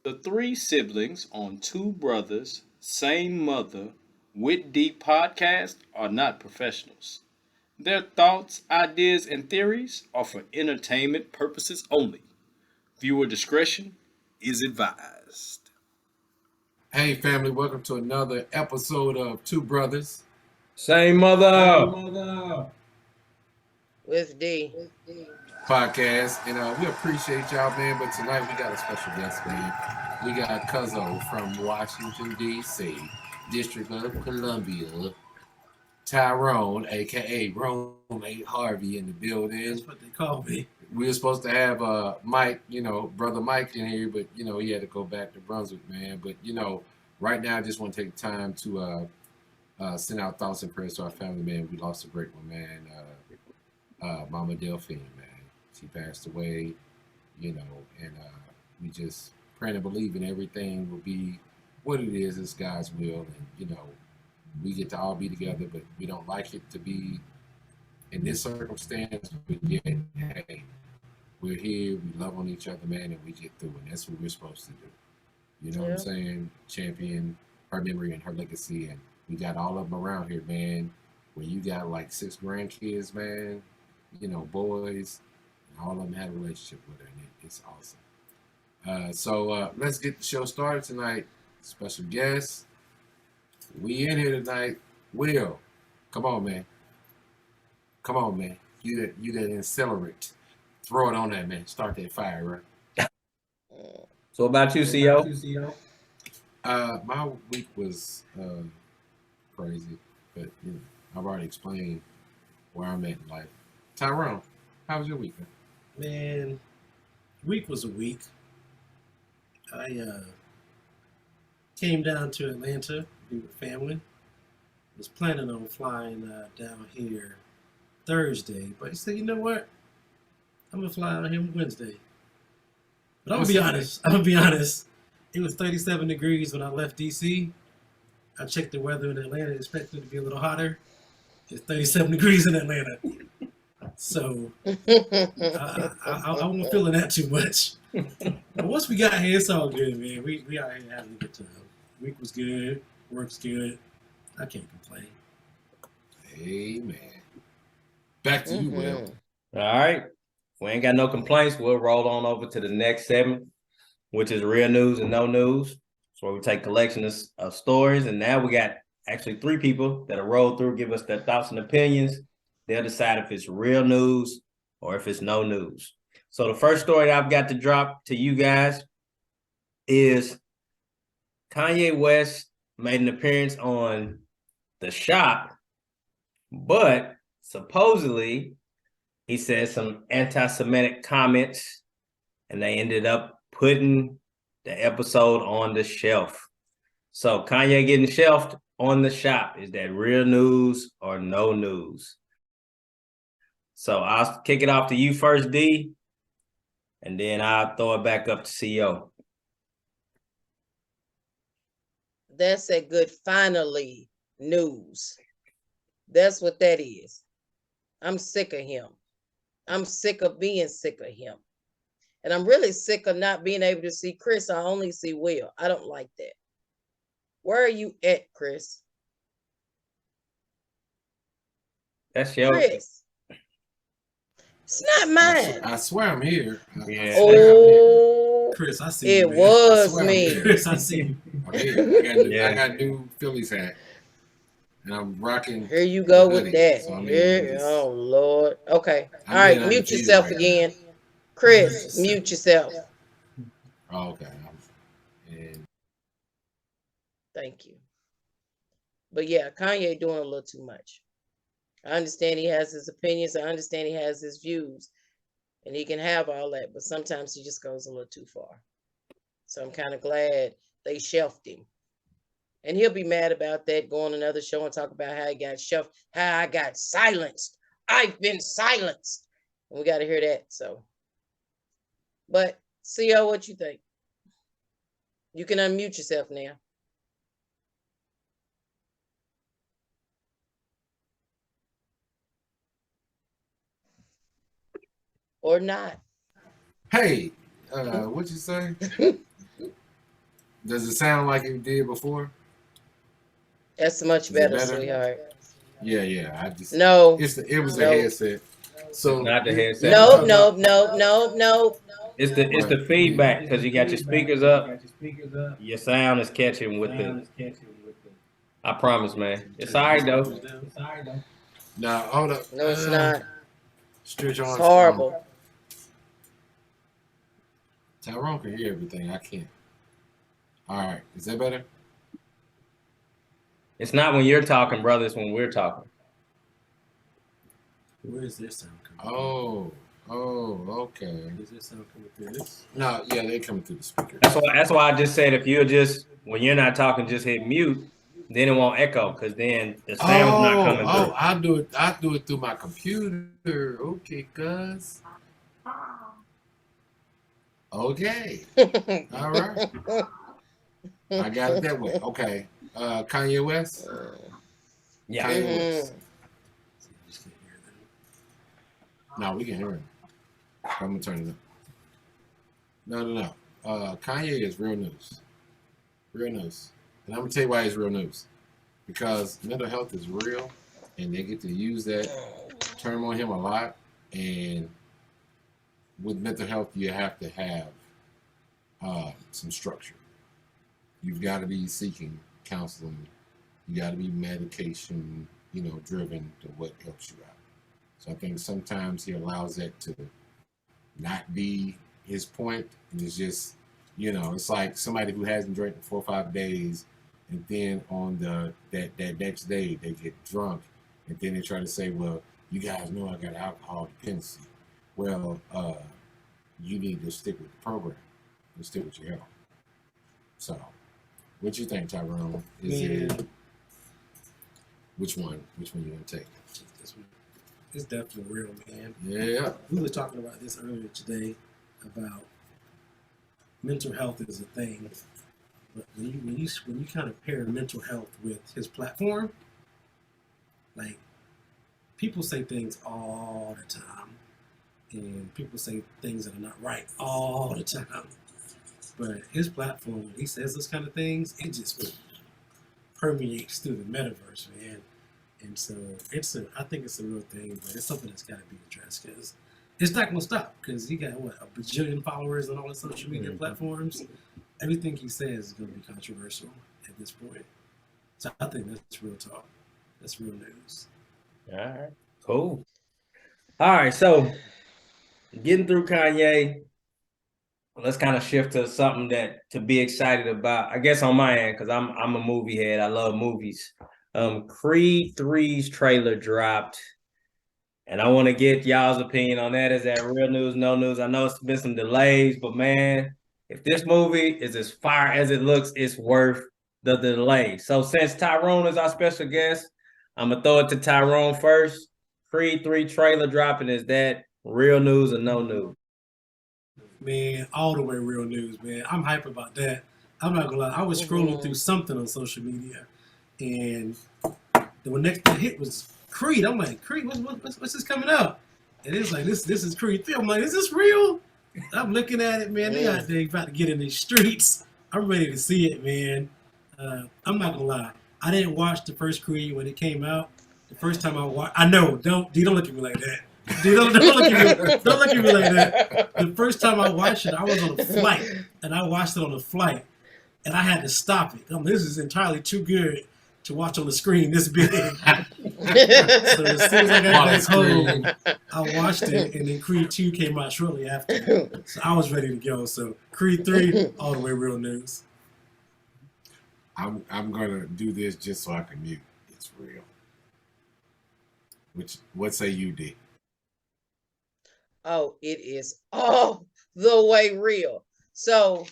The three siblings on Two Brothers, Same Mother, with Deep podcast are not professionals. Their thoughts, ideas, and theories are for entertainment purposes only. Viewer discretion is advised. Hey, family, welcome to another episode of Two Brothers Same mother. With D. podcast. And we appreciate y'all, man. But tonight we got a special guest, man. We got Cuzzo from Washington, D.C., District of Columbia. Tyrone, a.k.a. Rome A. Harvey in the building. That's what they call me. We were supposed to have Mike, brother Mike in here, but, he had to go back to Brunswick, man. But, right now I just want to take time to send out thoughts and prayers to our family, man. We lost a great one, man. Mama Delphine, man. She passed away, and we just pray and believe in everything will be what it is. It's God's will, and, we get to all be together, but we don't like it to be in this circumstance, but yet, hey, we're here, we love on each other, man, and we get through, and that's what we're supposed to do. You know what I'm saying? Champion her memory and her legacy, and we got all of them around here, man, where you got like 6 grandkids, man, boys, and all of them had a relationship with her, and it's awesome. So let's get the show started tonight. Special guest. We in here tonight. Will, come on, man. Come on, man. You that accelerate. Throw it on that, man. Start that fire, right? So about you, CO? My week was crazy, but I've already explained where I'm at in life. Tyrone, how was your week, man? Man, week was a week. I came down to Atlanta to be with family. Was planning on flying down here Thursday, but he said, you know what? I'm gonna fly out here Wednesday. But I'm gonna be honest. It was 37 degrees when I left DC. I checked the weather in Atlanta, expected it to be a little hotter. It's 37 degrees in Atlanta. So I wasn't feeling that too much. But once we got here, it's all good, man. We out here having a good time. Week was good, work's good. I can't complain. Amen. Back to you, Will. All right. We ain't got no complaints. We'll roll on over to the next segment, which is real news and no news. So where we take collections of stories, and now we got actually 3 people that'll roll through, give us their thoughts and opinions. They'll decide if it's real news or if it's no news. So the first story that I've got to drop to you guys is Kanye West made an appearance on The Shop, but supposedly he said some anti-Semitic comments, and they ended up putting the episode on the shelf. So Kanye getting shelved on The Shop. Is that real news or no news? So I'll kick it off to you first, D, and then I'll throw it back up to CEO. That's a good finally news. That's what that is. I'm sick of him. I'm sick of being sick of him. And I'm really sick of not being able to see Chris. I only see Will. I don't like that. Where are you at, Chris? That's your Chris. It's not mine. I swear I'm here. Yeah. Oh, Chris, I see it you, man. was I'm me. here. Chris, I see you. I'm here. Yeah. I got a new Phillies hat, and I'm rocking. Here you go with hoodie, that. so I mean, Here- oh, Lord. Okay. I'm All right. being Mute undefeated yourself right again. Chris, mute yourself. Oh, okay. And Thank you. But yeah, Kanye doing a little too much. I understand he has his opinions. I understand he has his views, and he can have all that. But sometimes he just goes a little too far. So I'm kind of glad they shelved him. And he'll be mad about that, go on another show and talk about how he got shelved, how I got silenced. I've been silenced. And we got to hear that. So, but CO, what you think? You can unmute yourself now. Or not. hey, what'd you say? Does it sound like it did before? That's much Is it better, better? sweetheart. Yeah. I just No. it was a No. headset. So Not the headset. Nope. It's the feedback because you got your speakers up. Your sound is catching with the. I promise, man. It's all right though. Now hold up. No, it's not. Stretch It's on. horrible. Tyrone can hear everything. I can't. All right, is that better? It's not when you're talking, brother. It's when we're talking. Where is this sound coming Okay. Is this sound coming through this? No, yeah, they coming through the speaker. That's why I just said if you just when you're not talking, just hit mute. Then it won't echo because then the sound's not coming through. I do it through my computer. Okay, cuz. Okay. All right. I got it that way. Okay. Kanye West? Yeah. Kanye West. See, you just can't hear them. No, we can hear him. I'm gonna turn it up. No. Kanye is real news. Real news. And I'm gonna tell you why it's real news. Because mental health is real and they get to use that term on him a lot. And with mental health, you have to have some structure. You've got to be seeking counseling. You got to be medication, driven to what helps you out. So I think sometimes he allows that to not be his point, and it's just, it's like somebody who hasn't drank for 4 or 5 days, and then on that next day they get drunk, and then they try to say, well, you guys know I got alcohol dependency. Well, you need to stick with the program and stick with your health. So, what you think, Tyrone? Which one you want to take? This one. It's definitely real, man. Yeah. We were talking about this earlier today about mental health is a thing, but when you kind of pair mental health with his platform, like people say things all the time, and people say things that are not right all the time. But his platform, when he says those kind of things, it just permeates through the metaverse, man. And so I think it's a real thing, but it's something that's got to be addressed because it's not going to stop because he got, a bajillion followers on all the social media platforms. Everything he says is going to be controversial at this point. So I think that's real talk. That's real news. All right. Cool. All right. So getting through Kanye, let's kind of shift to something that to be excited about, I guess on my end, because I'm a movie head. I love movies. Creed 3's trailer dropped, and I want to get y'all's opinion on that. Is that real news, no news? I know it's been some delays, but man, if this movie is as fire as it looks, it's worth the delay. So since Tyrone is our special guest, I'm gonna throw it to Tyrone first. Creed 3 trailer dropping, is that real news or no news? Man, all the way real news, man. I'm hype about that. I'm not gonna lie. I was scrolling through something on social media, and the next hit was Creed. I'm like, Creed, what's this coming up? And it's like, this is Creed 3. I'm like, is this real? I'm looking at it, man. They out there about to get in these streets. I'm ready to see it, man. I'm not gonna lie. I didn't watch the first Creed when it came out. The first time I watched, I know, don't look at me like that. Dude, don't look at me like that. The first time I watched it, I was on a flight, and I watched it on a flight, and I had to stop it. This is entirely too good to watch on the screen this big. So as soon as I got back home, I watched it, and then Creed 2 came out shortly after. So I was ready to go. So Creed 3, all the way real news. I'm gonna do this just so I can mute. It's real. What say you, D? Oh, it is all the way real. So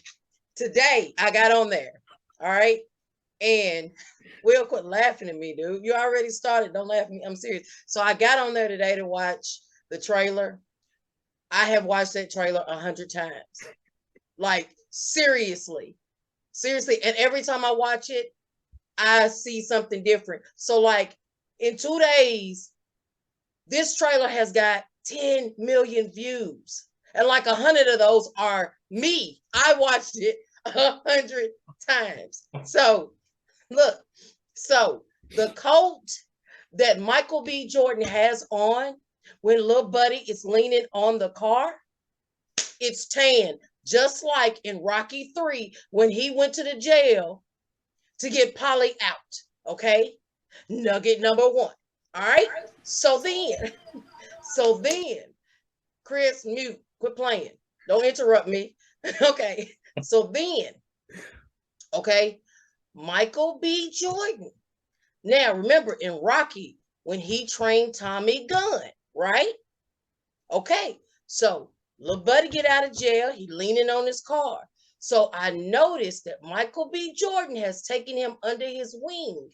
today I got on there. All right. And Will, quit laughing at me, dude. You already started. Don't laugh at me. I'm serious. So I got on there today to watch the trailer. I have watched that trailer 100 times. Like, seriously. Seriously. And every time I watch it, I see something different. So, like, in 2 days, this trailer has got 10 million views. And like 100 of those are me. I watched it 100 times. So, look, so the coat that Michael B. Jordan has on when little buddy is leaning on the car, it's tan, just like in Rocky 3 when he went to the jail to get Polly out. Okay, nugget number 1. All right, so then, Chris, mute, quit playing, don't interrupt me. Okay, so then, okay, Michael B. Jordan. Now, remember in Rocky, when he trained Tommy Gunn, right? Okay, so little buddy get out of jail. He leaning on his car. So I noticed that Michael B. Jordan has taken him under his wing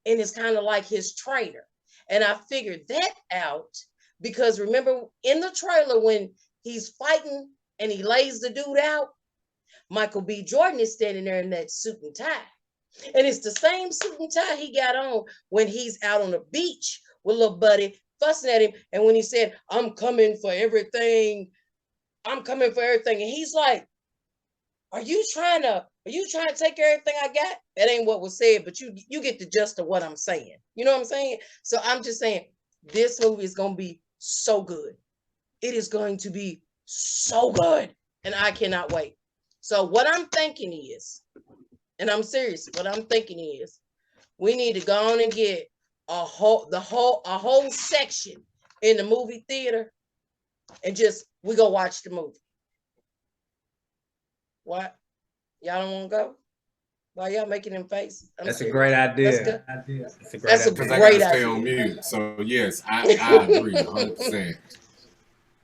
and is kind of like his trainer. And I figured that out because remember in the trailer when he's fighting and he lays the dude out, Michael B. Jordan is standing there in that suit and tie. And it's the same suit and tie he got on when he's out on the beach with little buddy fussing at him. And when he said, I'm coming for everything. I'm coming for everything. And he's like, are you trying to take everything I got? That ain't what was said, but you get the gist of what I'm saying. You know what I'm saying? So I'm just saying this movie is going to be so good. It is going to be so good. And I cannot wait. So what I'm thinking is, and I'm serious, what I'm thinking is we need to go on and get a whole section in the movie theater and just we go watch the movie. What? Y'all don't want to go? Why y'all making them faces? That's a great idea. That's a Because I great gotta stay on idea. mute. So yes, I agree 100%.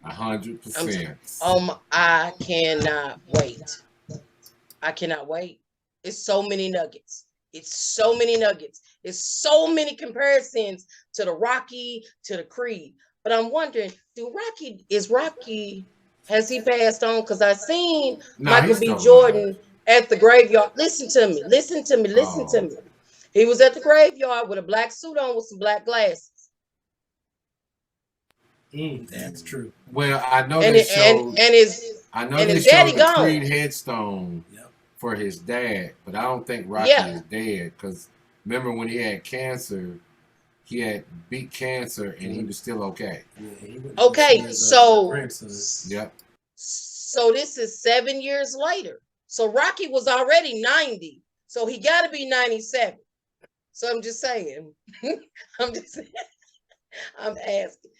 100%. I cannot wait. I cannot wait. It's so many nuggets. It's so many nuggets. It's so many comparisons to the Rocky, to the Creed. But I'm wondering, has he passed on? Because I seen Michael B. Jordan at the graveyard. Listen to me. He was at the graveyard with a black suit on with some black glasses. That's true. Well, I know and they showed his daddy the gone. Creed headstone for his dad, but I don't think Rocky is dead because remember when he had cancer, he had beat cancer and he was still okay. Okay, so so this is 7 years later. So Rocky was already 90, so he got to be 97. So I'm just saying. I'm asking.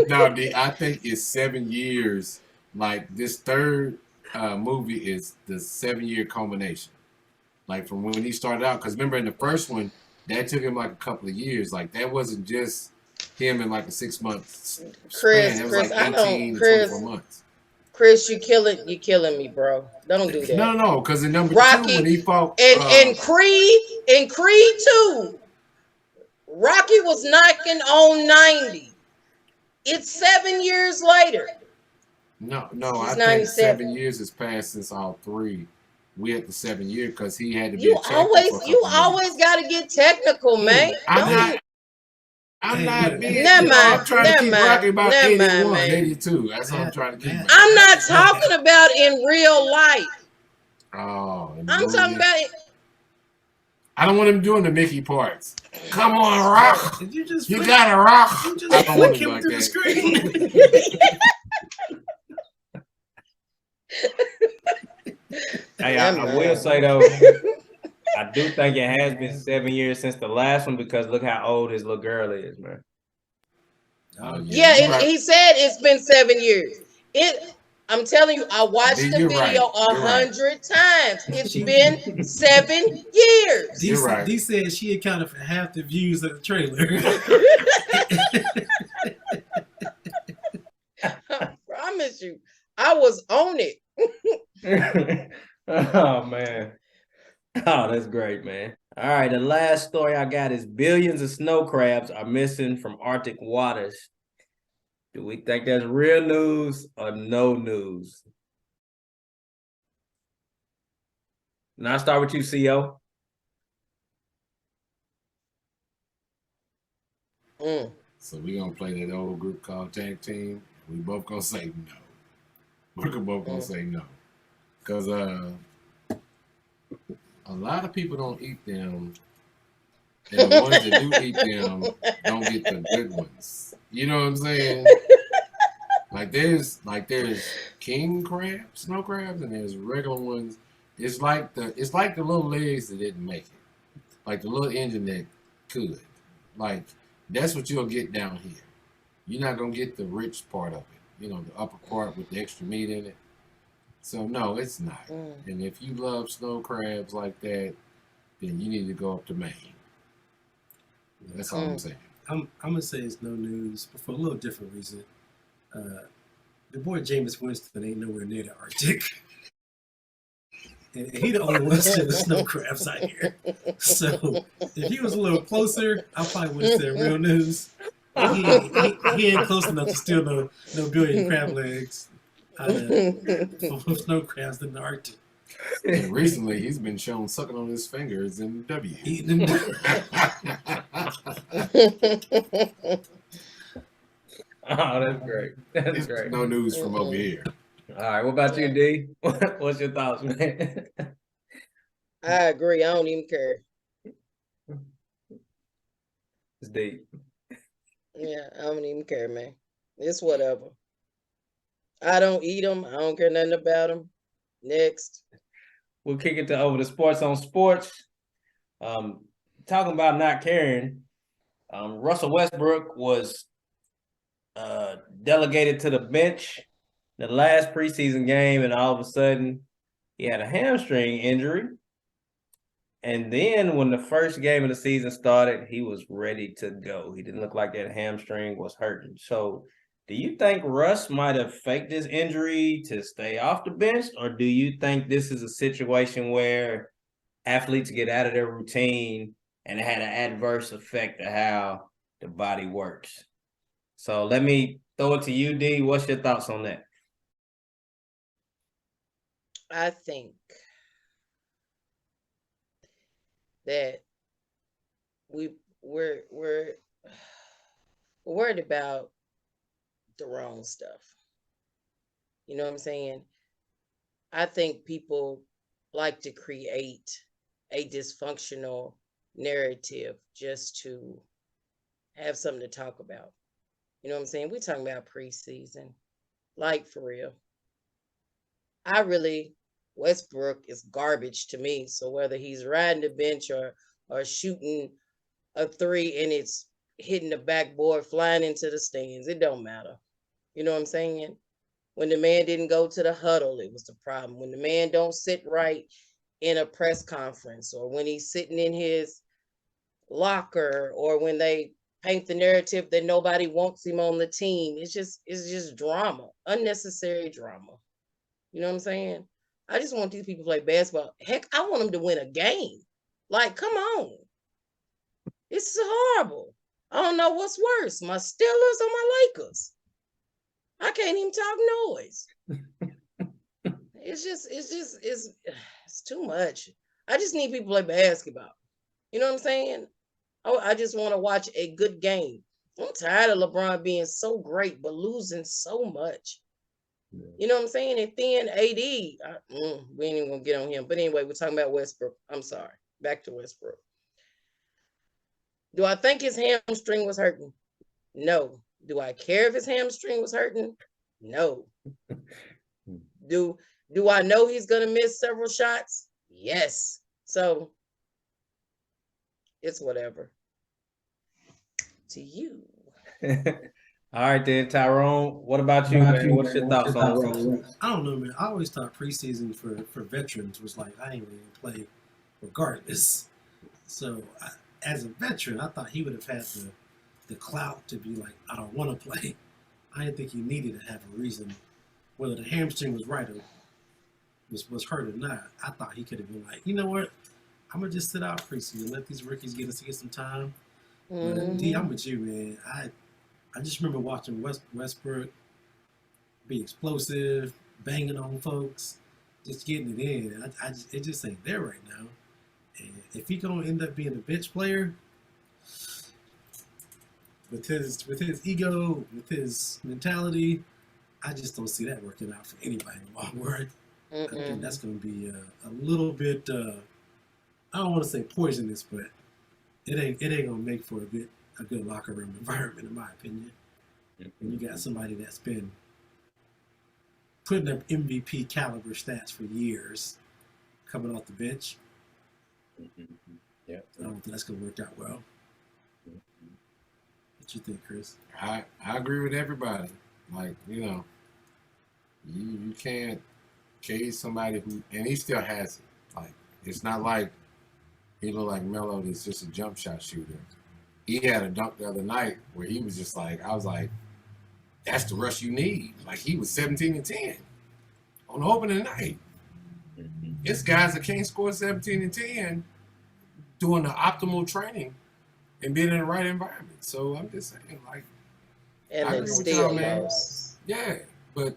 No, I think it's 7 years. Like this third movie is the 7-year culmination. Like from when he started out, because remember in the first one, that took him like a couple of years. Like that wasn't just him in like a 6 month span. That was like 18 to 24 months. Chris, you killing me, bro. Don't do that. No, because in number Rocky, 2 when he fought and Creed 2, Rocky was knocking on 90. It's 7 years later. No, I think 7 years has passed since all three. We at the 7 year because he had to be. You always got to get technical, man. I'm not being. Never mind. I'm trying to keep Rocky about 81, 82. That's what I'm trying to keep. I'm not talking about in real life. Oh, I'm talking about it. I don't want him doing the Mickey parts. Come on, rock. You gotta rock. You just flick him through the screen. Hey, I will say though, I do think it has been 7 years since the last one because look how old his little girl is, man. Yeah, and he said it's been 7 years. I'm telling you, I watched the You're video right. You're right. 100 times. It's She- been 7 years. You're right. D said she accounted for half the views of the trailer. I promise you, I was on it. Oh man. Oh, that's great, man. All right, the last story I got is billions of snow crabs are missing from Arctic waters. Do we think that's real news or no news? Now I start with you, CO. So we gonna play that old group called Tag Team. We both gonna say no. We're both gonna say no. Cause a lot of people don't eat them. And the ones that do eat them don't get the good ones. You know what I'm saying? Like there's king crabs, snow crabs, and there's regular ones. It's like the little legs that didn't make it. Like the little engine that could. Like that's what you'll get down here. You're not gonna get the rich part of it. You know, the upper part with the extra meat in it. So no, it's not. And if you love snow crabs like that, then you need to go up to Maine. That's all I'm saying. I'm gonna say it's no news, but for a little different reason. The boy Jameis Winston ain't nowhere near the Arctic. And he the only one seeing the snow crabs out here. So if he was a little closer, I probably would have said real news. He ain't close enough to steal no billion crab legs from snow crabs in the Arctic. And recently, he's been shown sucking on his fingers in W. Eating them. Oh, that's great. That's It's great. no news from over here. All right, what about you, D? What's your thoughts, man? I agree. I don't even care. It's deep. Yeah, I don't even care, man. It's whatever. I don't eat them. I don't care nothing about them. Next. We'll kick it to over to Sports on Sports. Talking about not caring, Russell Westbrook was delegated to the bench the last preseason game, and all of a sudden he had a hamstring injury. And then when the first game of the season started, he was ready to go. He didn't look like that hamstring was hurting. So do you think Russ might have faked his injury to stay off the bench, or do you think this is a situation where athletes get out of their routine and it had an adverse effect to how the body works? So let me throw it to you, D. What's your thoughts on that? I think that we're worried about the wrong stuff. You know what I'm saying? I think people like to create a dysfunctional narrative just to have something to talk about. You know what I'm saying? We're talking about preseason. Like for real. Westbrook is garbage to me. So whether he's riding the bench or shooting a three and it's hitting the backboard, flying into the stands, it don't matter. You know what I'm saying? When the man didn't go to the huddle, it was the problem. When the man don't sit right in a press conference, or when he's sitting in his locker, or when they paint the narrative that nobody wants him on the team, it's just drama, unnecessary drama. You know what I'm saying? I just want these people to play basketball. Heck, I want them to win a game. Like, come on. This is horrible. I don't know what's worse, my Steelers or my Lakers. I can't even talk noise. It's too much. I just need people to play basketball. You know what I'm saying? I just want to watch a good game. I'm tired of LeBron being so great, but losing so much. Yeah. You know what I'm saying? And then AD, we ain't even gonna get on him. But anyway, we're talking about Westbrook. I'm sorry. Back to Westbrook. Do I think his hamstring was hurting? No. Do I care if his hamstring was hurting? No. Do I know he's gonna miss several shots? Yes. So it's whatever. To you. All right, then, Tyrone. What about you, man? What's your thoughts on Russ? I don't know, man. I always thought preseason for veterans was like I ain't really play regardless. So as a veteran, I thought he would have had the clout to be like, I don't want to play. I didn't think he needed to have a reason, whether the hamstring was right or was hurt or not. I thought he could have been like, you know what, I'm gonna just sit out preseason, let these rookies get some time. But D, I'm with you, man. I just remember watching Westbrook be explosive, banging on folks, just getting it in. It just ain't there right now. And if he gonna end up being a bench player, with his ego, with his mentality, I just don't see that working out for anybody in the long run. I think that's gonna be a little bit. I don't want to say poisonous, but it ain't gonna make for a good locker room environment, in my opinion. When you got somebody that's been putting up MVP caliber stats for years, coming off the bench, Yeah, I don't think that's gonna work out well. What you think, Chris? I agree with everybody. Like, you know, you can't cage somebody who, and he still has it. Like, it's not like he looked like Melo that's just a jump shot shooter. He had a dunk the other night where he was just like, I was like, that's the rush you need. Like, he was 17 and 10 on the opening night. It's guys that can't score 17 and 10 doing the optimal training and being in the right environment. So I'm just saying, like, And I then agree with still y'all, man. lost. Yeah, but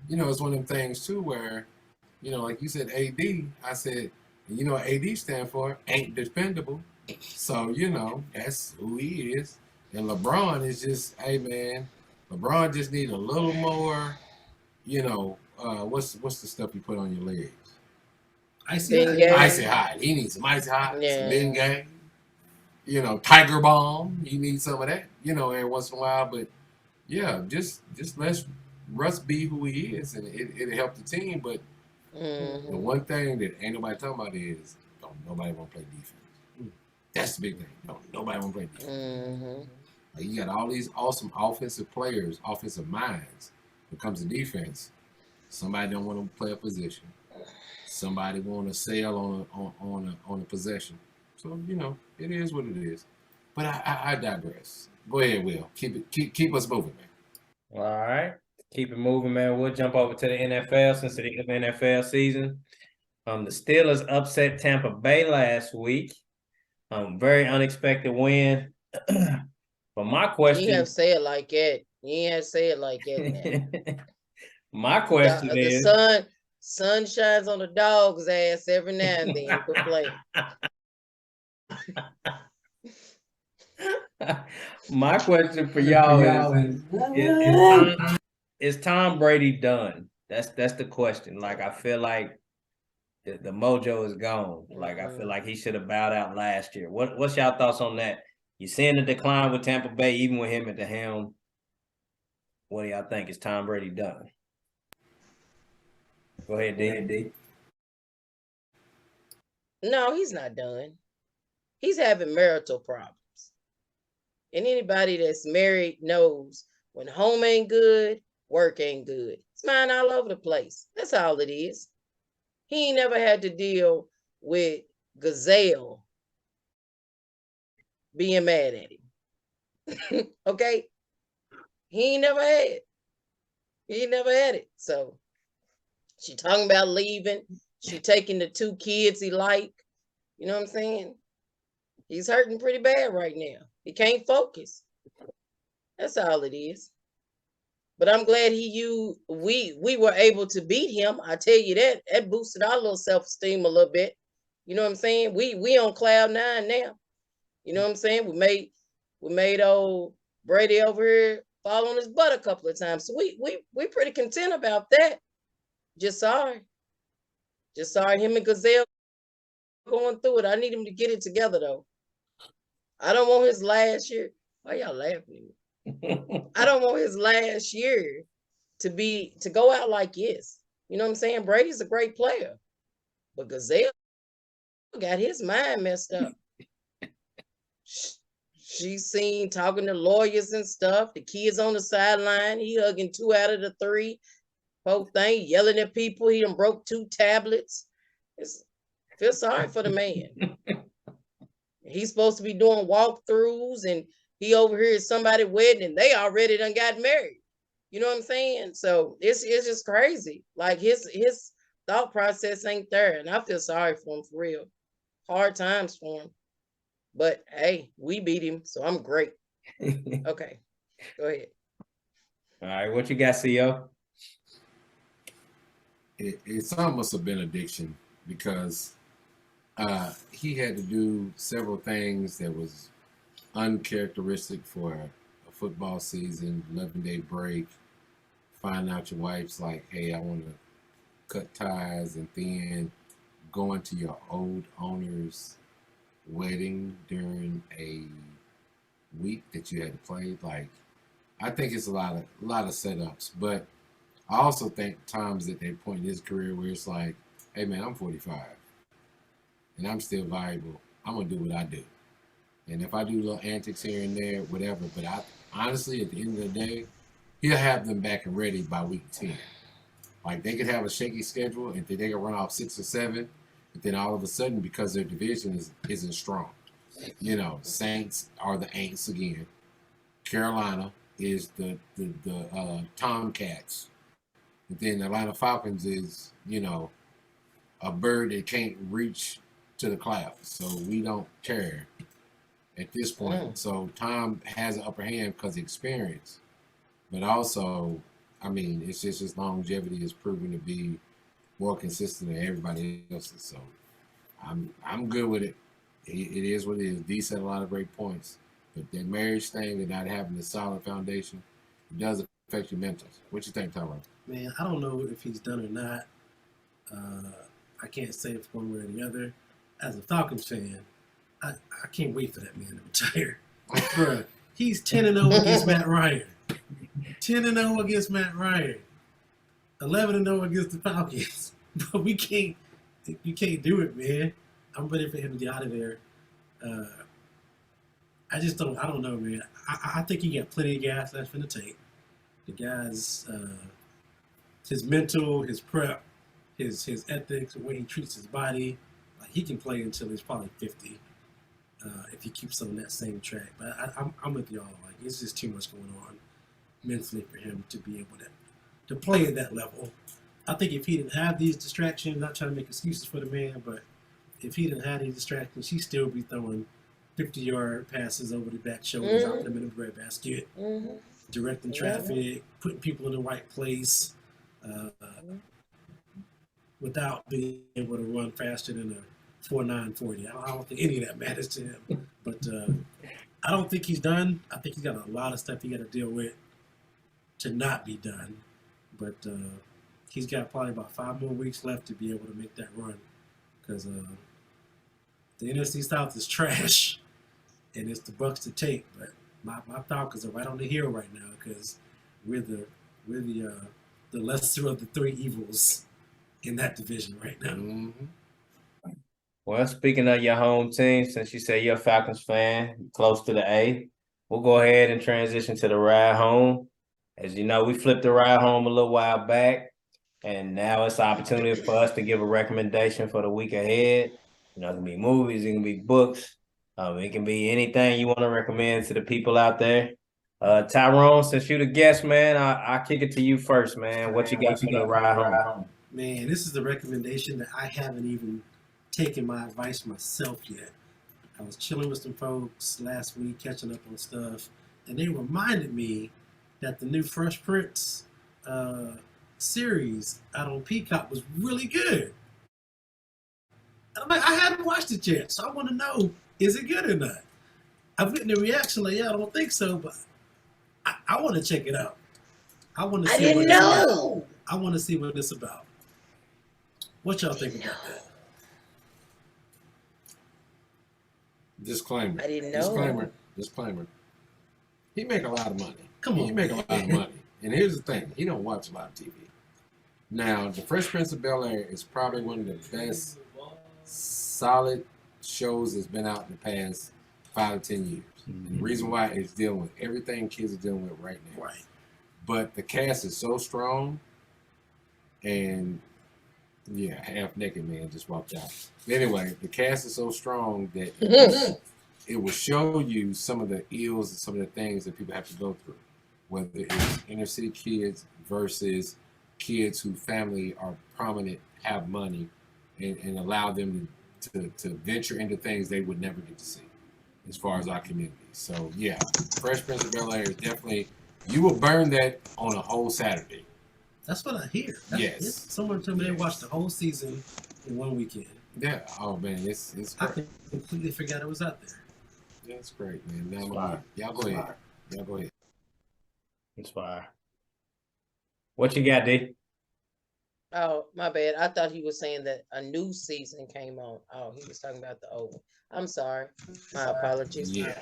you know, it's one of them things too where, you know, like you said, AD. I said, you know what AD stand for? Ain't dependable. So you know, that's who he is. And LeBron is just, hey man, LeBron just need a little more. You know, what's the stuff you put on your legs? Icy hot. Bengay. Icy hot. He needs some icy hot, some Yeah. Bengay. You know, Tiger Balm. You need some of that. You know, every once in a while. But yeah, just let Russ be who he is, and it'll help the team. But the one thing that ain't nobody talking about is don't nobody want to play defense. That's the big thing. Nobody want to play defense. Like, you got all these awesome offensive players, offensive minds. When it comes to defense, somebody don't want to play a position. Somebody want to sail on a possession. So you know, it is what it is. But I digress. Go ahead, Will. Keep us moving, man. All right. Keep it moving, man. We'll jump over to the NFL since it is the NFL season. The Steelers upset Tampa Bay last week. Very unexpected win. But my question, You have to say it like that. You have to say it like that now. my question The is, sun shines on the dog's ass every now and then. Quit playing. my question for y'all is Tom Brady done? That's the question. Like, I feel like the mojo is gone. Like, I feel like he should have bowed out last year. What's y'all thoughts on that? You seeing the decline with Tampa Bay, even with him at the helm? What do y'all think? Is Tom Brady done? Go ahead, D. No, he's not done. He's having marital problems. And anybody that's married knows when home ain't good, work ain't good. It's mine all over the place. That's all it is. He ain't never had to deal with Gazelle being mad at him. Okay? He ain't never had. He ain't never had it. So she talking about leaving. She taking the 2 kids he like. You know what I'm saying? He's hurting pretty bad right now. He can't focus. That's all it is. But I'm glad we were able to beat him. I tell you that. That boosted our little self-esteem a little bit. You know what I'm saying? We on cloud 9 now. You know what I'm saying? We made old Brady over here fall on his butt a couple of times. So we pretty content about that. Just sorry him and Gazelle going through it. I need him to get it together though. I don't want his last year. Why y'all laughing at me? I don't want his last year to go out like this. You know what I'm saying? Brady's a great player, but Gazelle got his mind messed up. She's seen talking to lawyers and stuff. The kids on the sideline. He hugging 2 out of the 3. Whole thing, yelling at people. He done broke 2 tablets. Feel sorry for the man. He's supposed to be doing walkthroughs, and he over here at somebody's wedding, and they already done got married. You know what I'm saying? So it's just crazy. Like his thought process ain't there, and I feel sorry for him for real. Hard times for him. But hey, we beat him, so I'm great. Okay, go ahead. All right, what you got, CEO? It's almost a benediction because he had to do several things that was uncharacteristic for a football season, 11-day break, find out your wife's like, hey, I want to cut ties, and then going to your old owner's wedding during a week that you had to play. Like, I think it's a lot of setups, but I also think Tom's at that point in his career where it's like, hey man, I'm 45 and I'm still valuable. I'm gonna do what I do, and if I do little antics here and there, whatever. But I honestly, at the end of the day, he'll have them back and ready by week 10. Like, they could have a shaky schedule and they can run off 6 or 7, but then all of a sudden, because their division isn't strong, you know, Saints are the Aints again. Carolina is the Tomcats. And then the Atlanta Falcons is, you know, a bird that can't reach to the clouds. So we don't care at this point. So Tom has an upper hand because of experience. But also, I mean, it's just his longevity is proven to be more consistent than everybody else's. So I'm good with it. It is what it is. D said a lot of great points. But that marriage thing and not having a solid foundation, it does affect your mentals. What you think, Tyrone? Man, I don't know if he's done or not. I can't say if one way or the other. As a Falcons fan, I can't wait for that man to retire. Bruh, he's 10-0 against Matt Ryan. 10-0 against Matt Ryan. 11-0 against the Falcons. But you can't do it, man. I'm ready for him to get out of there. I don't know, man. I think he got plenty of gas left in the tank. The guy's, his mental, his prep, his ethics, the way he treats his body, like, he can play until he's probably 50 if he keeps on that same track. But I'm with y'all. Like, it's just too much going on mentally for him to be able to play at that level. I think if he didn't have these distractions, not trying to make excuses for the man, but if he didn't have these distractions, he'd still be throwing 50-yard passes over the back shoulders, out them in the breadbasket, directing traffic, putting people in the right place, without being able to run faster than a 4.940. I don't think any of that matters to him. But I don't think he's done. I think he's got a lot of stuff he got to deal with to not be done. But he's got probably about 5 more weeks left to be able to make that run, because the NFC South is trash, and it's the Bucs to take. But my Falcons are right on the hill right now, because we're the lesser of the 3 evils in that division right now. Well, speaking of your home team, since you say you're a Falcons fan, close to the A, we'll go ahead and transition to the ride home. As you know, we flipped the ride home a little while back, and now it's an opportunity for us to give a recommendation for the week ahead. You know, it can be movies, it can be books, it can be anything you want to recommend to the people out there. Tyrone, since you're the guest, man, I'll kick it to you first, man. What you got for the ride home? Man, this is the recommendation that I haven't even taken my advice myself yet. I was chilling with some folks last week, catching up on stuff, and they reminded me that the new Fresh Prince series out on Peacock was really good. And I'm like, I haven't watched it yet, so I want to know, is it good or not? I've written a reaction like, yeah, I don't think so, but I want to check it out. I want to see what it's about. I want to see what it's about. What y'all think about that? Disclaimer. I didn't know. Disclaimer. He make a lot of money. Come on. He make a lot of money. And here's the thing. He don't watch a lot of TV. Now, The Fresh Prince of Bel-Air is probably one of the best solid shows that's been out in the past 5 to 10 years. The reason why it's dealing with everything kids are dealing with right now. Right. But the cast is so strong, and half naked man just walked out. Anyway, the cast is so strong that it will show you some of the ills and some of the things that people have to go through, whether it's inner city kids versus kids whose family are prominent, have money, and allow them to venture into things they would never get to see as far as our community. So yeah, Fresh Prince of Bel-Air is definitely, you will burn that on a whole Saturday. That's what I hear. Yes. Someone told me they watched the whole season in one weekend. Yeah. Oh man, it's I great. completely forgot it was out there. Yeah, it's great, man. Now fire. y'all go ahead. Y'all go ahead. It's fire. What you got, D? Oh, my bad. I thought he was saying that a new season came on. Oh, he was talking about the old one. I'm sorry. My apologies. Yeah.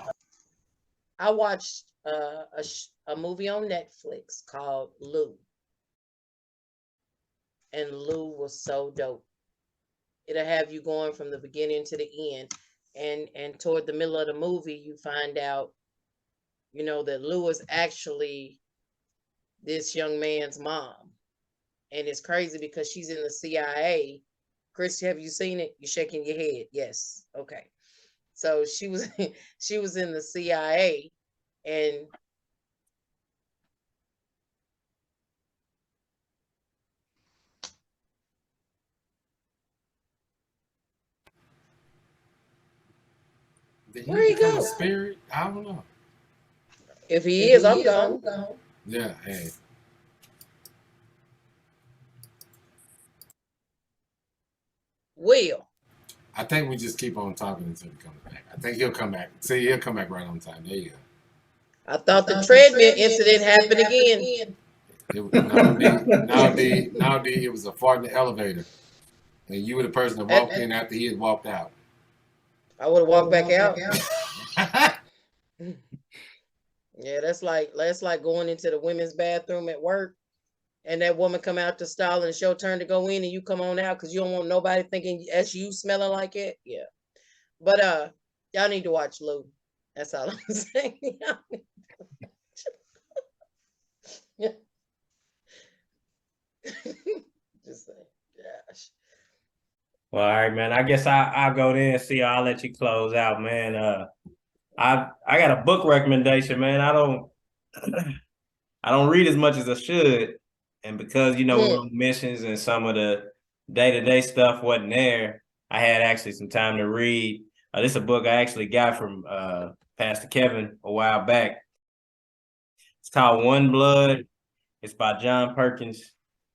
I watched a movie on Netflix called Lou. And Lou was so dope. It'll have you going from the beginning to the end. And toward the middle of the movie, you find out, that Lou is actually this young man's mom. And it's crazy because she's in the CIA. Chris, have you seen it? You're shaking your head. Yes. Okay. So she was in the CIA, and Did where he become go? a spirit? I don't know. If he is, I'm gone. Yeah. Hey. Will. I think we just keep on talking until he comes back. I think he'll come back. See, he'll come back right on time. There you go. I thought the treadmill incident happened again. Now, D, it was a fart in the elevator. And you were the person that walked in after he had walked out. I would have walked back out. Yeah, that's like going into the women's bathroom at work, and that woman come out to stall, and it's your turn to go in, and you come on out because you don't want nobody thinking that's you smelling like it. Yeah, but y'all need to watch Lou. That's all I'm saying. Yeah. Just saying. Gosh. Well, all right, man. I guess I'll go there and see. I'll let you close out, man. I got a book recommendation, man. I don't read as much as I should, and because we're on missions and some of the day-to-day stuff wasn't there, I had actually some time to read. This is a book I actually got from Pastor Kevin a while back. It's called One Blood. It's by John Perkins,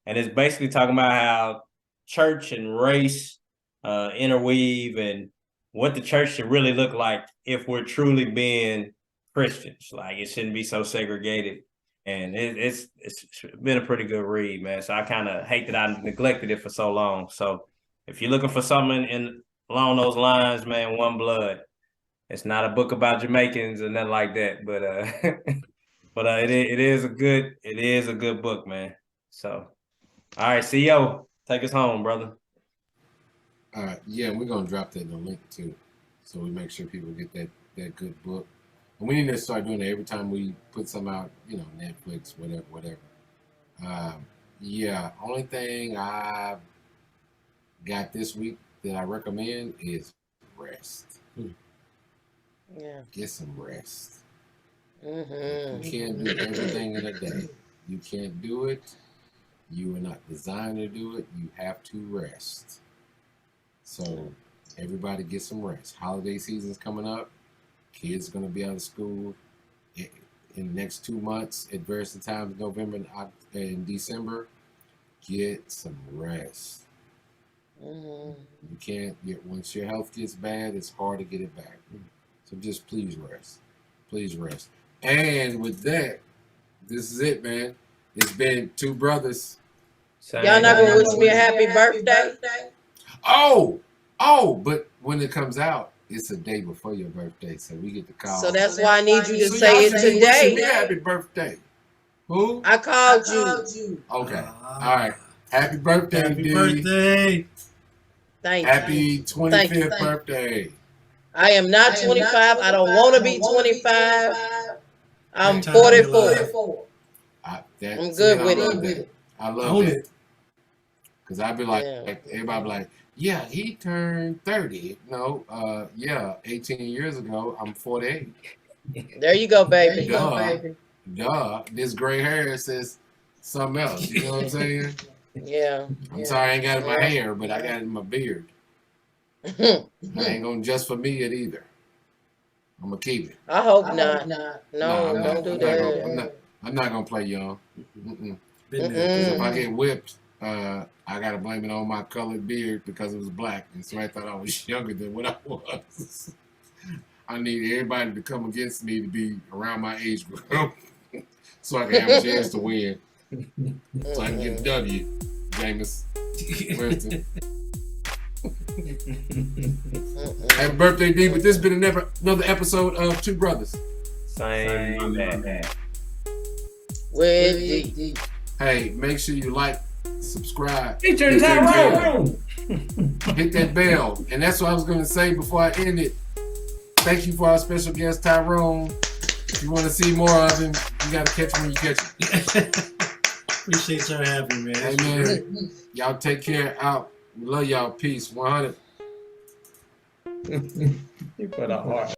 and it's basically talking about how church and race interweave and what the church should really look like if we're truly being Christians. Like, it shouldn't be so segregated. And it's been a pretty good read, man. So I kind of hate that I neglected it for so long. So if you're looking for something along those lines, man, One Blood. It's not a book about Jamaicans or nothing like that, but it is a good book, man. So, all right, CEO, take us home, brother. Yeah, we're gonna drop that in the link too, so we make sure people get that good book. And we need to start doing it every time we put some out, Netflix, whatever. Yeah, only thing I got this week that I recommend is rest. Yeah. Get some rest. Mm-hmm. You can't do everything in a day. You can't do it. You are not designed to do it. You have to rest. So everybody get some rest. Holiday season's coming up. Kids are going to be out of school in the next 2 months at various times, November and December. Get some rest. Mm-hmm. You can't once your health gets bad, it's hard to get it back. So just please rest. Please rest. And with that, this is it, man. It's been Two Brothers. Y'all not gonna wish me a happy birthday? But when it comes out, it's a day before your birthday, so we get the call. So that's why I need you to say it today. Happy birthday. Who? I called you. Okay. All right. Happy birthday, Happy D. birthday. Thank you. Happy 25th birthday. I am not 25. I don't want to be 25. I'm That time in your 44. I'm good with it. I love Own that. it. Because I'd be like, Yeah. everybody be like, yeah, he turned 30. No, 18 years ago, I'm 48. There you go, baby. Duh. This gray hair says something else. You know what I'm saying? Yeah. I'm sorry I ain't got it in my hair, but I got it in my beard. I ain't gonna just for me it either. I'm gonna keep it. I hope not. No, I'm don't do that. I'm not gonna play young. Been Because there. if I get whipped, I gotta blame it on my colored beard because it was black, and so I thought I was younger than what I was. I need everybody to come against me to be around my age group, so I can have a chance to win. So I can get a W, Jameis Winston. Happy birthday, D! But this has been another episode of Two Brothers. Same man. With D. Hey, make sure you like, subscribe, Featuring hit that Tyrone. bell. Hit that bell. And that's what I was going to say before I end it. Thank you for our special guest, Tyrone. If you want to see more of him, you got to catch him when you catch him. Appreciate y'all having me, man. Hey, man. Y'all take care. Out. We love y'all. Peace. 100. You put a heart.